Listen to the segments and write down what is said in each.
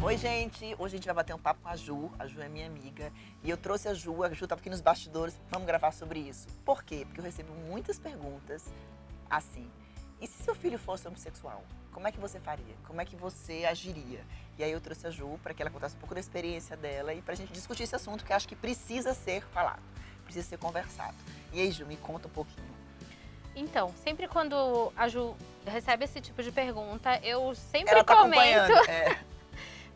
Oi, gente! Hoje a gente vai bater um papo com a Ju. A Ju é minha amiga. E eu trouxe a Ju tava aqui nos bastidores. Vamos gravar sobre isso. Por quê? Porque eu recebo muitas perguntas assim. E se seu filho fosse homossexual? Como é que você faria? Como é que você agiria? E aí eu trouxe a Ju para que ela contasse um pouco da experiência dela e pra gente discutir esse assunto que eu acho que precisa ser falado, precisa ser conversado. E aí, Ju, me conta um pouquinho. Então, sempre quando a Ju recebe esse tipo de pergunta, eu sempre Ela tá comento, acompanhando.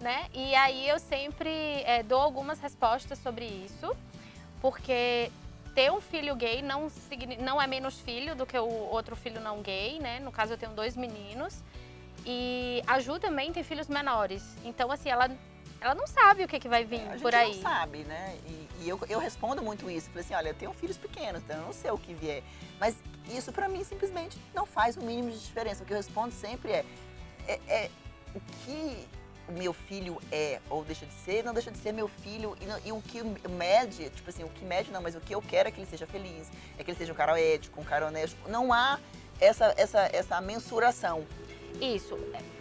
né? E aí eu sempre dou algumas respostas sobre isso, porque ter um filho gay não é menos filho do que o outro filho não gay, né? No caso, eu tenho 2 meninos. E a Ju também tem filhos menores. Então, assim, ela não sabe o que vai vir por aí. A gente não sabe, né? E eu respondo muito isso. Falei assim, olha, eu tenho filhos pequenos, então eu não sei o que vier. Mas isso pra mim simplesmente não faz o mínimo de diferença. O que eu respondo sempre é o que o meu filho é ou deixa de ser, não deixa de ser meu filho. E o que mede, tipo assim, o que mede não, mas o que eu quero é que ele seja feliz, é que ele seja um cara ético, um cara honesto. Não há essa mensuração. Isso.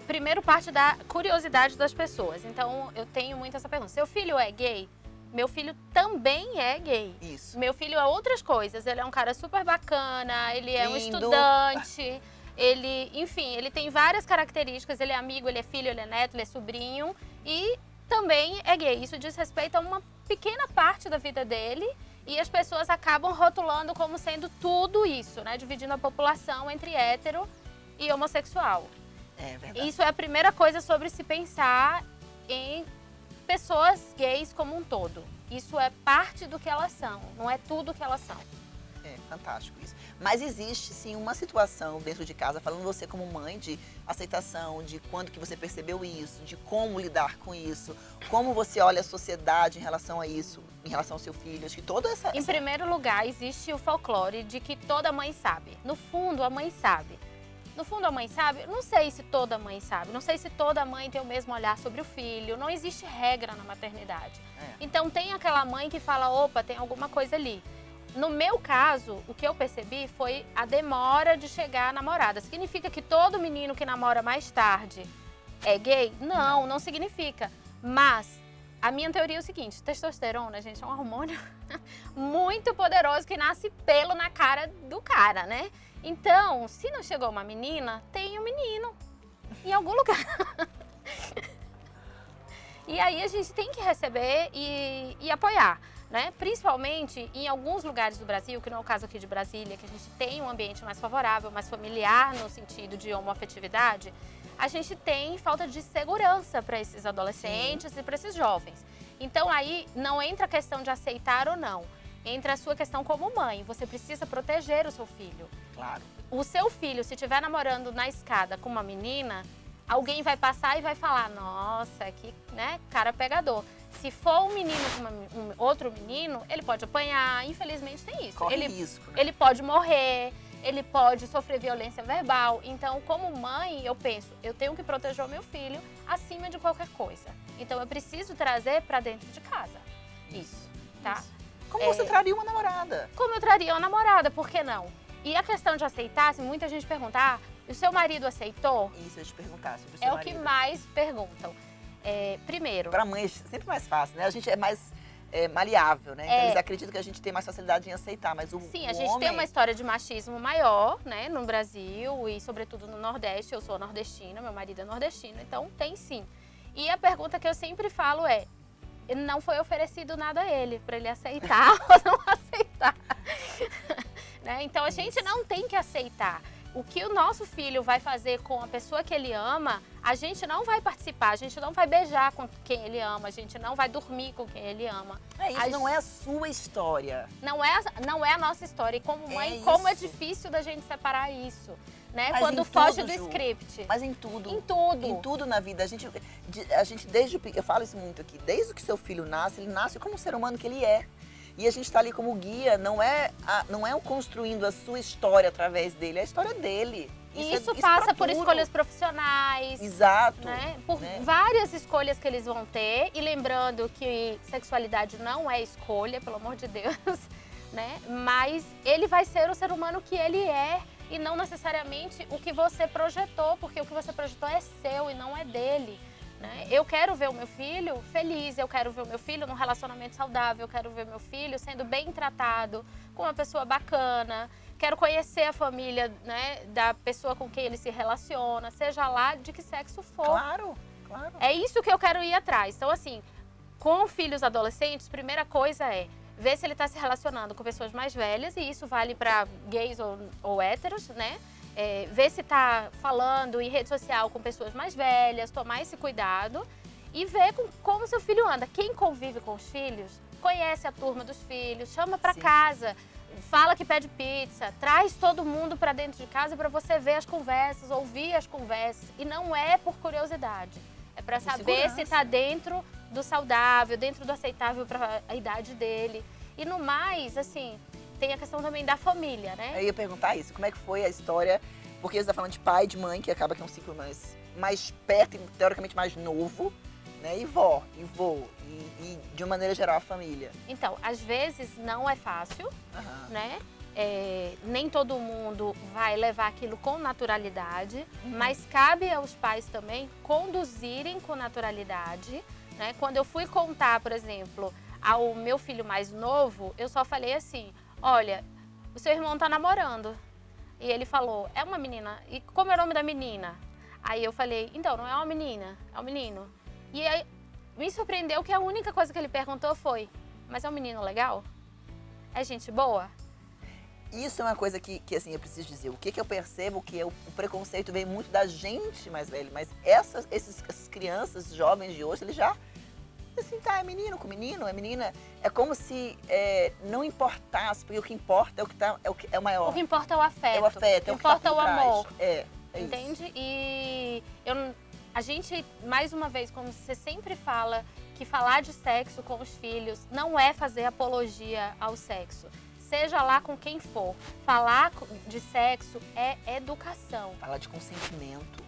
Primeiro parte da curiosidade das pessoas. Então, eu tenho muito essa pergunta. Seu filho é gay? Meu filho também é gay. Isso. Meu filho é outras coisas. Ele é um cara super bacana, ele é um Lindo. estudante, enfim, ele tem várias características. Ele é amigo, ele é filho, ele é neto, ele é sobrinho e também é gay. Isso diz respeito a uma pequena parte da vida dele e as pessoas acabam rotulando como sendo tudo isso, né? Dividindo a população entre hétero e homossexual. É verdade. Isso é a primeira coisa sobre se pensar em pessoas gays como um todo. Isso é parte do que elas são, não é tudo que elas são. É fantástico isso. Mas existe sim uma situação dentro de casa, falando você como mãe, de aceitação, de quando que você percebeu isso, de como lidar com isso, como você olha a sociedade em relação a isso, em relação ao seu filho, acho que toda essa... Em primeiro lugar, existe o folclore de que toda mãe sabe. No fundo, a mãe sabe. No fundo, a mãe sabe? Não sei se toda mãe sabe. Não sei se toda mãe tem o mesmo olhar sobre o filho. Não existe regra na maternidade. Então, tem aquela mãe que fala, opa, tem alguma coisa ali. No meu caso, o que eu percebi foi a demora de chegar à namorada. Significa que todo menino que namora mais tarde é gay? Não, não significa. Mas a minha teoria é o seguinte, testosterona, gente, é um hormônio muito poderoso que nasce pelo na cara do cara, né? Então, se não chegou uma menina, tem um menino em algum lugar. E aí a gente tem que receber e apoiar, né? Principalmente em alguns lugares do Brasil, que não é o caso aqui de Brasília, que a gente tem um ambiente mais favorável, mais familiar no sentido de homoafetividade, a gente tem falta de segurança para esses adolescentes e para esses jovens. Então aí não entra a questão de aceitar ou não. Entra a sua questão como mãe, você precisa proteger o seu filho. Claro. O seu filho, se estiver namorando na escada com uma menina, alguém vai passar e vai falar, nossa, que né, cara pegador. Se for um menino com outro menino, ele pode apanhar, infelizmente tem isso. Corre risco, né? Ele pode morrer, ele pode sofrer violência verbal. Então, como mãe, eu penso, eu tenho que proteger o meu filho acima de qualquer coisa. Então, eu preciso trazer pra dentro de casa. Isso, tá? Isso. Como você traria uma namorada? Como eu traria uma namorada, por que não? E a questão de aceitar, se muita gente perguntar, o seu marido aceitou? Isso, eu te perguntar sobre o seu É o marido. que mais perguntam. Primeiro... Pra mãe é sempre mais fácil, né? A gente é mais maleável, né? Então eles acreditam que a gente tem mais facilidade em aceitar, mas Sim, a gente tem uma história de machismo maior, né? No Brasil e sobretudo no Nordeste. Eu sou nordestina, meu marido é nordestino, então tem sim. E a pergunta que eu sempre falo é, não foi oferecido nada a ele, para ele aceitar ou não aceitar. Né? Então a gente não tem que aceitar. O que o nosso filho vai fazer com a pessoa que ele ama, a gente não vai participar, a gente não vai beijar com quem ele ama, a gente não vai dormir com quem ele ama. Isso não é a sua história. Não é a nossa história. E como mãe, como é difícil da gente separar isso. Né? Mas quando foge do script. Mas em tudo. Em tudo. Em tudo na vida. A gente eu falo isso muito aqui, desde que seu filho nasce, ele nasce como o ser humano que ele é. E a gente está ali como guia, não é o construindo a sua história através dele, é a história dele. Isso passa por escolhas profissionais. Exato. Né? Por várias escolhas que eles vão ter. E lembrando que sexualidade não é escolha, pelo amor de Deus. Né? Mas ele vai ser o ser humano que ele é. E não necessariamente o que você projetou, porque o que você projetou é seu e não é dele. né? Eu quero ver o meu filho feliz, eu quero ver o meu filho num relacionamento saudável, eu quero ver o meu filho sendo bem tratado, com uma pessoa bacana, quero conhecer a família, né, da pessoa com quem ele se relaciona, seja lá de que sexo for. Claro, claro. É isso que eu quero ir atrás. Então, assim, com filhos adolescentes, primeira coisa é ver se ele está se relacionando com pessoas mais velhas, e isso vale para gays ou héteros, né? Ver se está falando em rede social com pessoas mais velhas, tomar esse cuidado e ver como seu filho anda. Quem convive com os filhos, conhece a turma dos filhos, chama para casa, fala que pede pizza, traz todo mundo para dentro de casa para você ver as conversas, ouvir as conversas. E não é por curiosidade, é para saber se está dentro do saudável, dentro do aceitável para a idade dele. E no mais, assim, tem a questão também da família, né? Eu ia perguntar isso, como é que foi a história? Porque você está falando de pai, de mãe, que acaba que é um ciclo mais perto e teoricamente mais novo, né? E vó, e vô, e de uma maneira geral a família. Então, às vezes não é fácil, né? Nem todo mundo vai levar aquilo com naturalidade, mas cabe aos pais também conduzirem com naturalidade, né? Quando eu fui contar, por exemplo, ao meu filho mais novo, eu só falei assim: olha, o seu irmão tá namorando. E ele falou: é uma menina. E como é o nome da menina? Aí eu falei: então, não é uma menina, é um menino. E aí me surpreendeu que a única coisa que ele perguntou foi: mas é um menino legal? É gente boa? Isso é uma coisa que assim, eu preciso dizer. O que eu percebo que o preconceito vem muito da gente mais velha, mas essas crianças jovens de hoje, eles já, assim, tá, é menino com menino, é menina. É como se não importasse, porque o que importa é o maior. O que importa é o afeto. É o afeto, o que importa é o amor. É entende? Isso. E a gente, mais uma vez, como você sempre fala, que falar de sexo com os filhos não é fazer apologia ao sexo. Seja lá com quem for. Falar de sexo é educação. Falar de consentimento.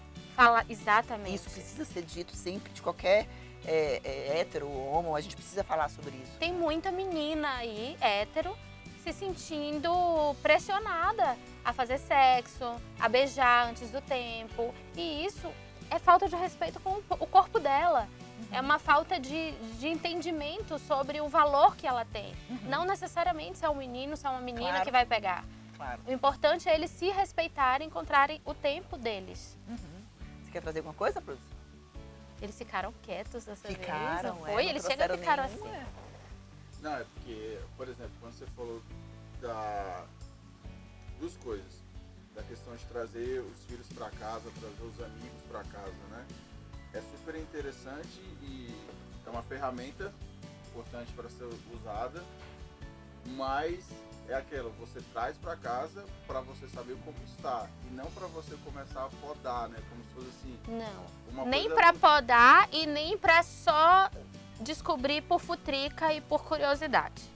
Exatamente. Isso precisa ser dito sempre de qualquer hétero ou homo, a gente precisa falar sobre isso. Tem muita menina aí, hétero, se sentindo pressionada a fazer sexo, a beijar antes do tempo. E isso é falta de respeito com o corpo dela. É uma falta de entendimento sobre o valor que ela tem. Não necessariamente se é um menino, se é uma menina que vai pegar. Claro. O importante é eles se respeitarem, encontrarem o tempo deles. Você quer trazer alguma coisa, Bruce? Eles ficaram quietos dessa vez, Ficaram, não foi? Eles chegam e ficaram assim. Não, é porque, por exemplo, quando você falou duas coisas, da questão de trazer os filhos para casa, trazer os amigos para casa, né? É super interessante e é uma ferramenta importante para ser usada, mas é aquela, você traz para casa para você saber como está e não para você começar a podar, né? Como se fosse assim. Não. Nem para podar e nem para só descobrir por futrica e por curiosidade.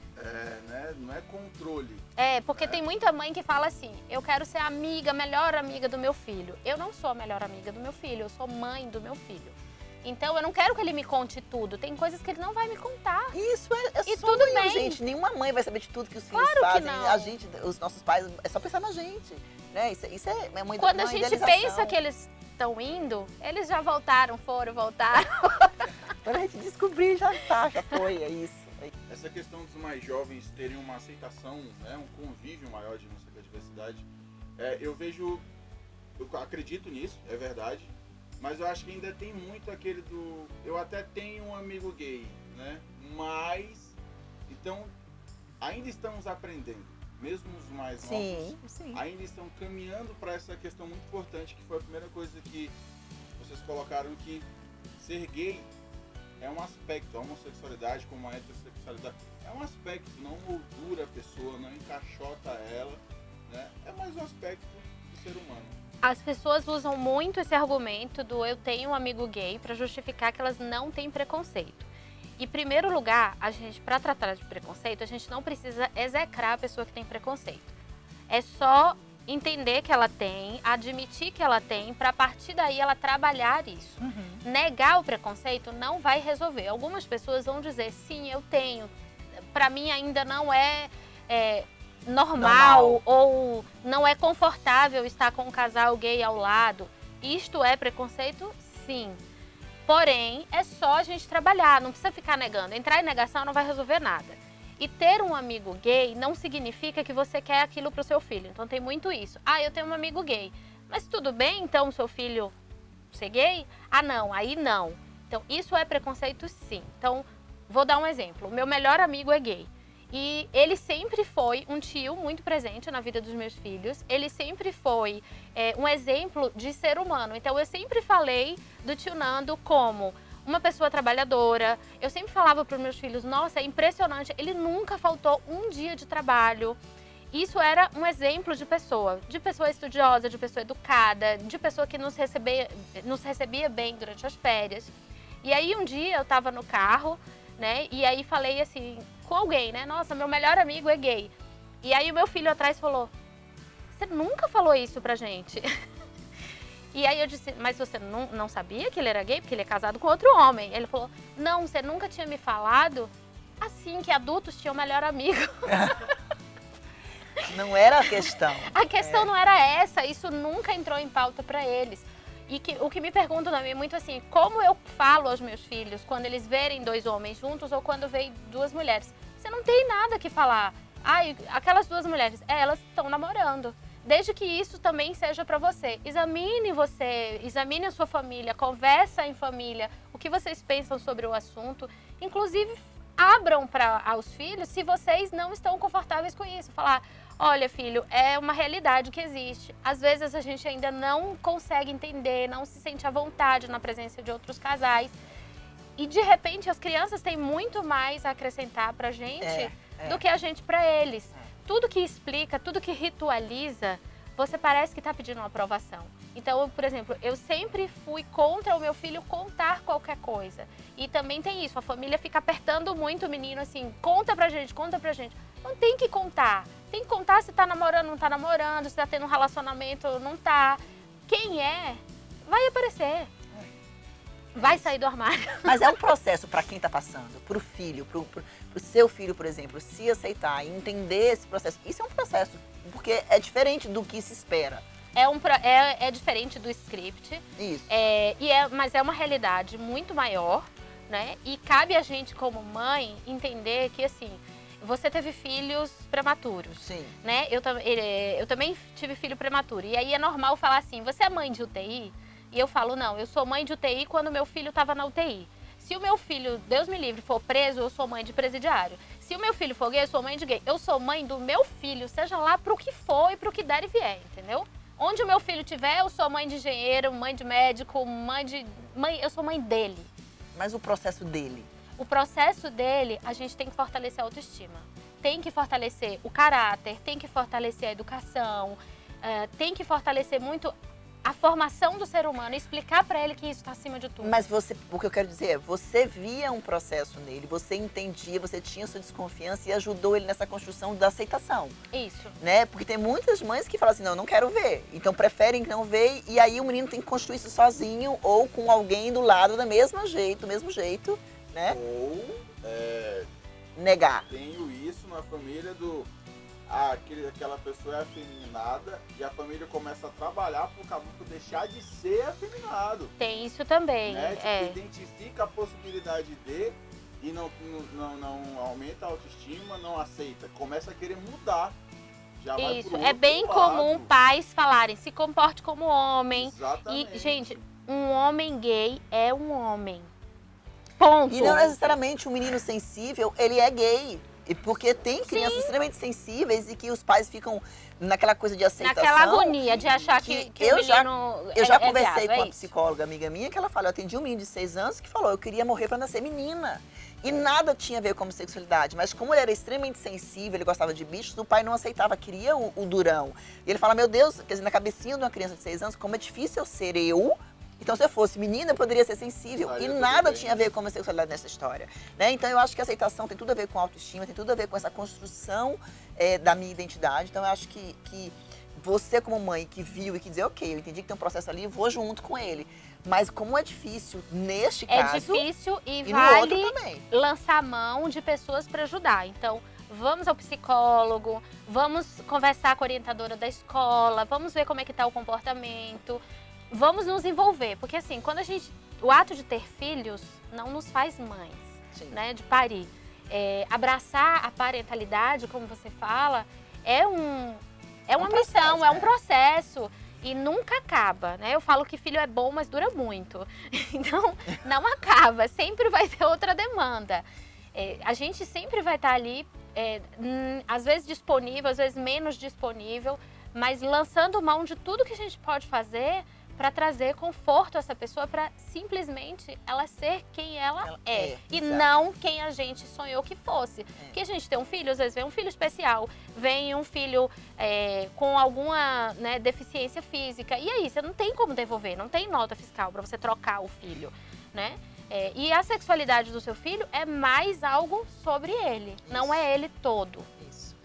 Né? Não é controle. Porque tem muita mãe que fala assim: eu quero ser melhor amiga do meu filho. Eu não sou a melhor amiga do meu filho, eu sou mãe do meu filho. Então eu não quero que ele me conte tudo. Tem coisas que ele não vai me contar. Isso é e sonho, tudo bem. Gente. Nenhuma mãe vai saber de tudo que os filhos Claro fazem. Que não. A gente, os nossos pais, é só pensar na gente. Né? Isso é uma Quando a gente pensa que eles estão indo, eles já voltaram. Quando a gente descobrir, já foi, é isso. Essa questão dos mais jovens terem uma aceitação, né, um convívio maior de não sei, da diversidade, eu acredito nisso, é verdade, mas eu acho que ainda tem muito aquele eu até tenho um amigo gay, né, mas, então, ainda estamos aprendendo, mesmo os mais novos, ainda estão caminhando para essa questão muito importante, que foi a primeira coisa que vocês colocaram, que ser gay é um aspecto, a homossexualidade como a heterossexualidade é um aspecto, não moldura a pessoa, não encaixota ela, né? É mais um aspecto do ser humano. As pessoas usam muito esse argumento do eu tenho um amigo gay para justificar que elas não têm preconceito. Em primeiro lugar, para tratar de preconceito, a gente não precisa execrar a pessoa que tem preconceito. É só entender que ela tem, admitir que ela tem, para a partir daí ela trabalhar isso. Negar o preconceito não vai resolver. Algumas pessoas vão dizer, sim, eu tenho. Para mim ainda não é normal ou não é confortável estar com um casal gay ao lado. Isto é preconceito? Sim. Porém, é só a gente trabalhar, não precisa ficar negando. Entrar em negação não vai resolver nada. E ter um amigo gay não significa que você quer aquilo pro seu filho. Então tem muito isso. Ah, eu tenho um amigo gay. Mas tudo bem, então, o seu filho ser gay? Ah, não, aí não. Então, isso é preconceito, sim. Então, vou dar um exemplo. O meu melhor amigo é gay. E ele sempre foi um tio muito presente na vida dos meus filhos. Ele sempre foi um exemplo de ser humano. Então, eu sempre falei do tio Nando como uma pessoa trabalhadora. Eu sempre falava para os meus filhos, nossa, é impressionante. Ele nunca faltou um dia de trabalho. Isso era um exemplo de pessoa estudiosa, de pessoa educada, de pessoa que nos recebia bem durante as férias. E aí, um dia, eu estava no carro, né? E aí falei assim, com alguém, né? Nossa, meu melhor amigo é gay. E aí o meu filho atrás falou, você nunca falou isso pra gente. E aí eu disse, mas você não sabia que ele era gay? Porque ele é casado com outro homem. Ele falou, não, você nunca tinha me falado assim que adultos tinham melhor amigo. Não era a questão. A questão não era essa, isso nunca entrou em pauta pra eles. E o que me perguntam também é muito assim, como eu falo aos meus filhos quando eles verem dois homens juntos ou quando veem duas mulheres? Você não tem nada que falar. Ai, aquelas duas mulheres, elas estão namorando. Desde que isso também seja para você. Examine a sua família, conversa em família, o que vocês pensam sobre o assunto. Inclusive, abram para os filhos se vocês não estão confortáveis com isso. Falar, olha, filho, é uma realidade que existe. Às vezes a gente ainda não consegue entender, não se sente à vontade na presença de outros casais. E de repente as crianças têm muito mais a acrescentar pra gente do que a gente pra eles. Tudo que explica, tudo que ritualiza, você parece que tá pedindo uma aprovação. Então, por exemplo, eu sempre fui contra o meu filho contar qualquer coisa. E também tem isso, a família fica apertando muito o menino assim, conta pra gente, conta pra gente. Não tem que contar. Tem que contar se tá namorando, não tá namorando, se tá tendo um relacionamento, não tá. Quem é, vai aparecer. Vai sair do armário. Mas é um processo para quem tá passando, pro filho, pro seu filho, por exemplo, se aceitar e entender esse processo. Isso é um processo, porque é diferente do que se espera. É diferente do script. Isso. Mas é uma realidade muito maior, né? E cabe a gente, como mãe, entender que, assim, você teve filhos prematuros. Sim. Né? Eu também tive filho prematuro. E aí é normal falar assim, você é mãe de UTI? E eu falo, não, eu sou mãe de UTI quando meu filho estava na UTI. Se o meu filho, Deus me livre, for preso, eu sou mãe de presidiário. Se o meu filho for gay, eu sou mãe de gay. Eu sou mãe do meu filho, seja lá pro que for e pro que der e vier, entendeu? Onde o meu filho estiver, eu sou mãe de engenheiro, mãe de médico, eu sou mãe dele. Mas o processo dele? O processo dele, a gente tem que fortalecer a autoestima. Tem que fortalecer o caráter, tem que fortalecer a educação, tem que fortalecer muito a formação do ser humano e explicar pra ele que isso tá acima de tudo. Mas o que eu quero dizer é, você via um processo nele, você entendia, você tinha sua desconfiança e ajudou ele nessa construção da aceitação. Isso. Né? Porque tem muitas mães que falam assim, não quero ver. Então preferem não ver e aí o menino tem que construir isso sozinho ou com alguém do lado do mesmo jeito, né? Ou negar. Tenho isso na família aquela pessoa é afeminada e a família começa a trabalhar pro caboclo deixar de ser afeminado. Tem isso também. Né? Tipo, identifica a possibilidade de e não aumenta a autoestima, não aceita. Começa a querer mudar. Já vai Isso, pro é outro bem lado. comum pais falarem, se comporte como homem. Exatamente. E, gente, um homem gay é um homem. Ponto. E não necessariamente um menino sensível, ele é gay. E porque tem crianças extremamente sensíveis e que os pais ficam naquela coisa de aceitação. Naquela agonia de achar que o menino Eu já conversei viado, com uma psicóloga amiga minha que ela falou, eu atendi um menino de 6 anos que falou, eu queria morrer pra nascer menina. E nada tinha a ver com homossexualidade, mas como ele era extremamente sensível, ele gostava de bichos, o pai não aceitava, queria o durão. E ele fala, meu Deus, quer dizer, na cabecinha de uma criança de 6 anos, como é difícil eu ser eu. Então, se eu fosse menina, eu poderia ser sensível. E nada tinha a ver com a homossexualidade nessa história. Né? Então, eu acho que a aceitação tem tudo a ver com a autoestima, tem tudo a ver com essa construção da minha identidade. Então, eu acho que você, como mãe, que viu e que dizer, ok, eu entendi que tem um processo ali, vou junto com ele. Mas como é difícil neste caso... É difícil e no vale outro também. Lançar mão de pessoas para ajudar. Então, vamos ao psicólogo, vamos conversar com a orientadora da escola, vamos ver como é que está o comportamento... Vamos nos envolver, porque assim, quando a gente o ato de ter filhos não nos faz mães, Sim. né? De parir. Abraçar a parentalidade, como você fala, é uma missão, é um processo e nunca acaba, né? Eu falo que filho é bom, mas dura muito. Então, não acaba, sempre vai ter outra demanda. A gente sempre vai estar ali, às vezes disponível, às vezes menos disponível, mas lançando mão de tudo que a gente pode fazer para trazer conforto a essa pessoa, para simplesmente ela ser quem ela é. E exato. não quem a gente sonhou que fosse. Porque a gente tem um filho, às vezes vem um filho especial, vem um filho com alguma, né, deficiência física. E aí, você não tem como devolver, não tem nota fiscal para você trocar o filho, né? E a sexualidade do seu filho é mais algo sobre ele, não é ele todo.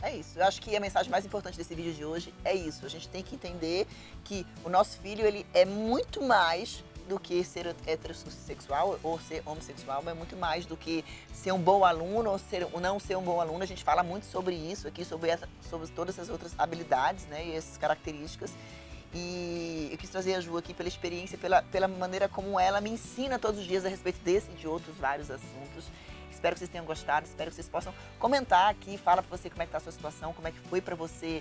É isso. Eu acho que a mensagem mais importante desse vídeo de hoje é isso. A gente tem que entender que o nosso filho, ele é muito mais do que ser heterossexual ou ser homossexual, é muito mais do que ser um bom aluno ou não ser um bom aluno. A gente fala muito sobre isso aqui, sobre todas essas outras habilidades, né, e essas características. E eu quis trazer a Ju aqui pela experiência, pela maneira como ela me ensina todos os dias a respeito desse e de outros vários assuntos. Espero que vocês tenham gostado, espero que vocês possam comentar aqui, fala pra você como é que tá a sua situação, como é que foi pra você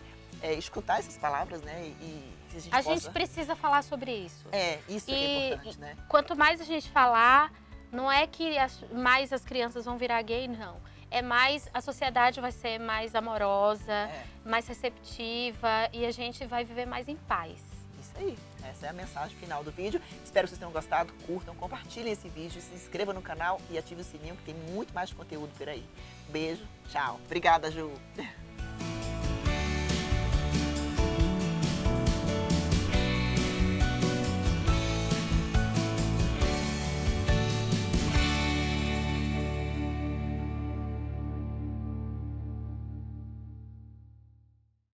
escutar essas palavras, né? E se a gente gente precisa falar sobre isso. Isso que é importante, né? Quanto mais a gente falar, não é que mais as crianças vão virar gay, não. É mais, a sociedade vai ser mais amorosa, mais receptiva e a gente vai viver mais em paz. Isso aí. Essa é a mensagem final do vídeo. Espero que vocês tenham gostado, curtam, compartilhem esse vídeo, se inscrevam no canal e ativem o sininho que tem muito mais conteúdo por aí. Beijo, tchau. Obrigada, Ju.